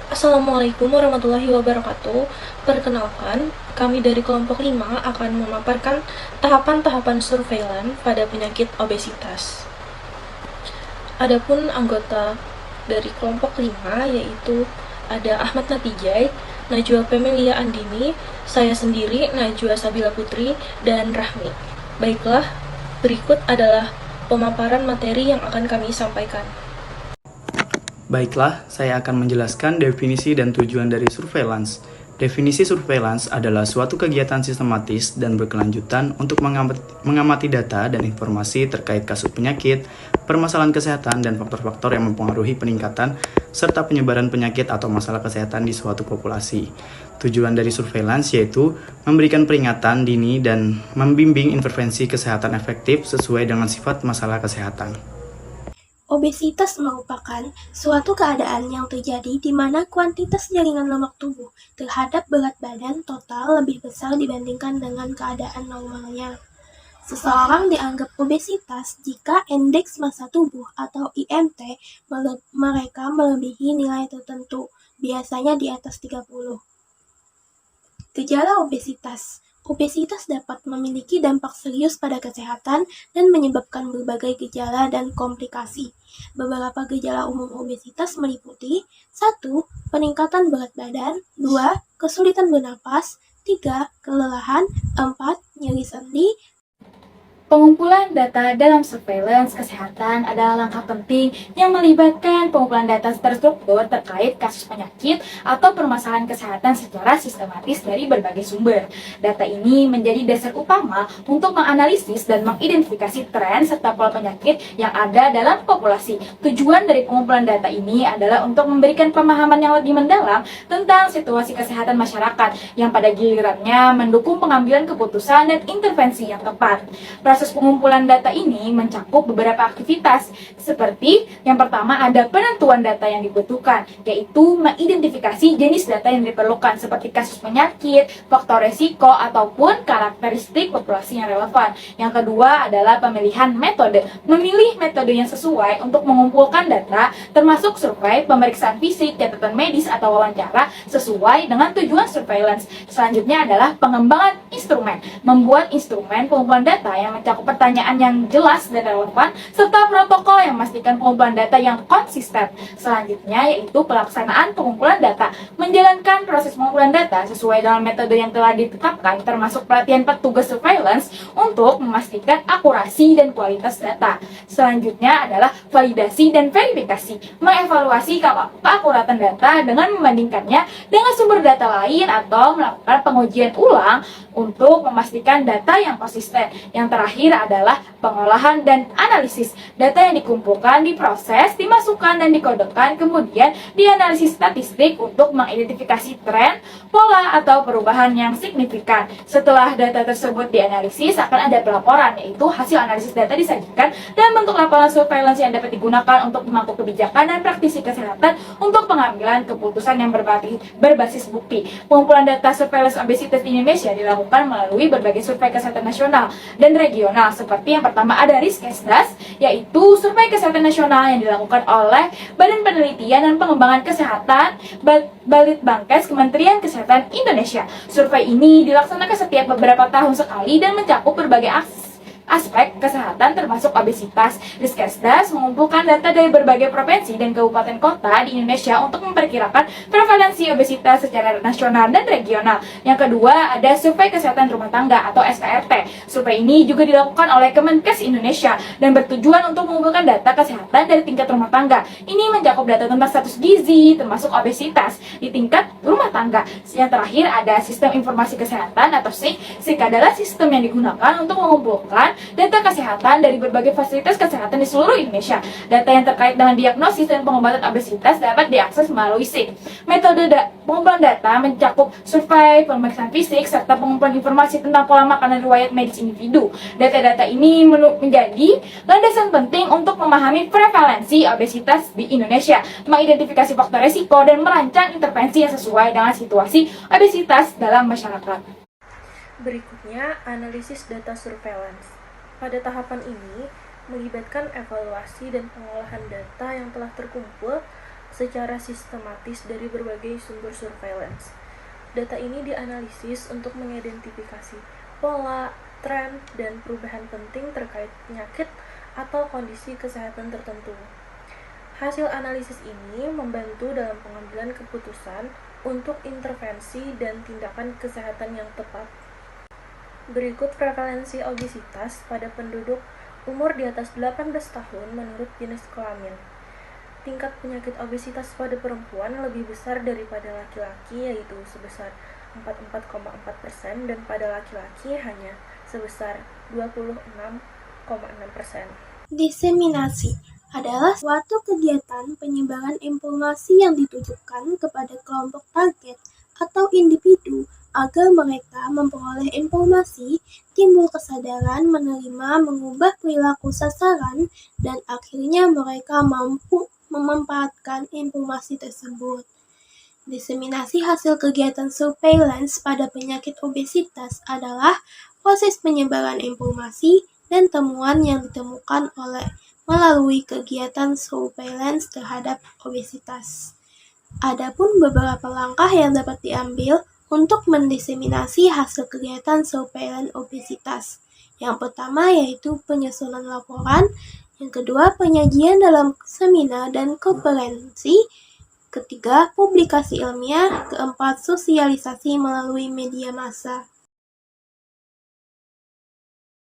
Assalamualaikum warahmatullahi wabarakatuh. Perkenalkan, kami dari kelompok 5 akan memaparkan tahapan-tahapan surveillance pada penyakit obesitas. Adapun anggota dari kelompok 5 yaitu ada Ahmad Natijay, Najwa Pemelia Andini, saya sendiri Najwa Sabila Putri, dan Rahmi. Baiklah, berikut adalah pemaparan materi yang akan kami sampaikan. Baiklah, saya akan menjelaskan definisi dan tujuan dari surveillance. Definisi surveillance adalah suatu kegiatan sistematis dan berkelanjutan untuk mengamati data dan informasi terkait kasus penyakit, permasalahan kesehatan, dan faktor-faktor yang mempengaruhi peningkatan serta penyebaran penyakit atau masalah kesehatan di suatu populasi. Tujuan dari surveillance yaitu memberikan peringatan dini dan membimbing intervensi kesehatan efektif sesuai dengan sifat masalah kesehatan. Obesitas merupakan suatu keadaan yang terjadi di mana kuantitas jaringan lemak tubuh terhadap berat badan total lebih besar dibandingkan dengan keadaan normalnya. Seseorang dianggap obesitas jika indeks massa tubuh atau IMT mereka melebihi nilai tertentu, biasanya di atas 30. Gejala obesitas. Obesitas dapat memiliki dampak serius pada kesehatan dan menyebabkan berbagai gejala dan komplikasi. Beberapa gejala umum obesitas meliputi 1. Peningkatan berat badan, 2. Kesulitan bernapas, 3. Kelelahan, 4. Nyeri sendi. Pengumpulan data dalam surveillance kesehatan adalah langkah penting yang melibatkan pengumpulan data terstruktur terkait kasus penyakit atau permasalahan kesehatan secara sistematis dari berbagai sumber. Data ini menjadi dasar utama untuk menganalisis dan mengidentifikasi tren serta pola penyakit yang ada dalam populasi. Tujuan dari pengumpulan data ini adalah untuk memberikan pemahaman yang lebih mendalam tentang situasi kesehatan masyarakat yang pada gilirannya mendukung pengambilan keputusan dan intervensi yang tepat. Proses pengumpulan data ini mencakup beberapa aktivitas, seperti yang pertama ada penentuan data yang dibutuhkan, yaitu mengidentifikasi jenis data yang diperlukan, seperti kasus penyakit, faktor resiko, ataupun karakteristik populasi yang relevan. Yang kedua adalah pemilihan metode, memilih metode yang sesuai untuk mengumpulkan data, termasuk survei, pemeriksaan fisik, catatan medis, atau wawancara, sesuai dengan tujuan surveillance. Selanjutnya adalah pengembangan instrumen, membuat instrumen pengumpulan data yang mencakup pertanyaan yang jelas dan relevan, serta protokol yang memastikan pengumpulan data yang konsisten. Selanjutnya yaitu pelaksanaan pengumpulan data, menjalankan proses pengumpulan data sesuai dengan metode yang telah ditetapkan, termasuk pelatihan petugas surveillance untuk memastikan akurasi dan kualitas data. Selanjutnya adalah validasi dan verifikasi, mengevaluasi keakuratan data dengan membandingkannya dengan sumber data lain atau melakukan pengujian ulang untuk memastikan data yang konsisten. Yang terakhir adalah pengolahan dan analisis. Data yang dikumpulkan, diproses, dimasukkan, dan dikodekan, kemudian dianalisis statistik untuk mengidentifikasi tren, pola, atau perubahan yang signifikan. Setelah data tersebut dianalisis, akan ada pelaporan, yaitu hasil analisis data disajikan dan bentuk laporan surveillance yang dapat digunakan untuk memangku kebijakan dan praktisi kesehatan untuk pengambilan keputusan yang berbasis bukti. Pengumpulan data surveillance obesitas di Indonesia dilakukan melalui berbagai survei kesehatan nasional dan regional, seperti yang pertama ada Riskesdas, yaitu survei kesehatan nasional yang dilakukan oleh Badan Penelitian dan Pengembangan Kesehatan Balitbangkes Kementerian Kesehatan Indonesia. Survei ini dilaksanakan setiap beberapa tahun sekali dan mencakup berbagai aspek kesehatan termasuk obesitas. Riskesdas mengumpulkan data dari berbagai provinsi dan kabupaten kota di Indonesia untuk memperkirakan prevalensi obesitas secara nasional dan regional. Yang kedua ada survei kesehatan rumah tangga atau SKRT. Survei ini juga dilakukan oleh Kemenkes Indonesia dan bertujuan untuk mengumpulkan data kesehatan dari tingkat rumah tangga. Ini mencakup data tentang status gizi termasuk obesitas di tingkat rumah tangga. Yang terakhir ada sistem informasi kesehatan atau SIK. SIK adalah sistem yang digunakan untuk mengumpulkan data kesehatan dari berbagai fasilitas kesehatan di seluruh Indonesia. Data yang terkait dengan diagnosis dan pengobatan obesitas dapat diakses melalui SIK. Metode pengumpulan data mencakup survei, pemeriksaan fisik, serta pengumpulan informasi tentang pola makan dan riwayat medis individu. Data-data ini menjadi landasan penting untuk memahami prevalensi obesitas di Indonesia, mengidentifikasi faktor resiko, dan merancang intervensi yang sesuai dengan situasi obesitas dalam masyarakat. Berikutnya, analisis data surveillance. Pada tahapan ini, melibatkan evaluasi dan pengolahan data yang telah terkumpul, secara sistematis dari berbagai sumber surveillance. Data ini dianalisis untuk mengidentifikasi pola, tren, dan perubahan penting terkait penyakit atau kondisi kesehatan tertentu. Hasil analisis ini membantu dalam pengambilan keputusan untuk intervensi dan tindakan kesehatan yang tepat. Berikut prevalensi obesitas pada penduduk umur di atas 18 tahun menurut jenis kelamin. Tingkat penyakit obesitas pada perempuan lebih besar daripada laki-laki, yaitu sebesar 44,4% dan pada laki-laki hanya sebesar 26,6%. Diseminasi adalah suatu kegiatan penyebaran informasi yang ditujukan kepada kelompok target atau individu agar mereka memperoleh informasi, timbul kesadaran menerima, mengubah perilaku sasaran, dan akhirnya mereka mampu memanfaatkan informasi tersebut. Diseminasi hasil kegiatan surveillance pada penyakit obesitas adalah proses penyebaran informasi dan temuan yang ditemukan melalui kegiatan surveillance terhadap obesitas. Adapun beberapa langkah yang dapat diambil untuk mendiseminasi hasil kegiatan surveillance obesitas. Yang pertama yaitu penyusunan laporan, yang kedua penyajian dalam seminar dan konferensi, ketiga publikasi ilmiah, keempat sosialisasi melalui media massa.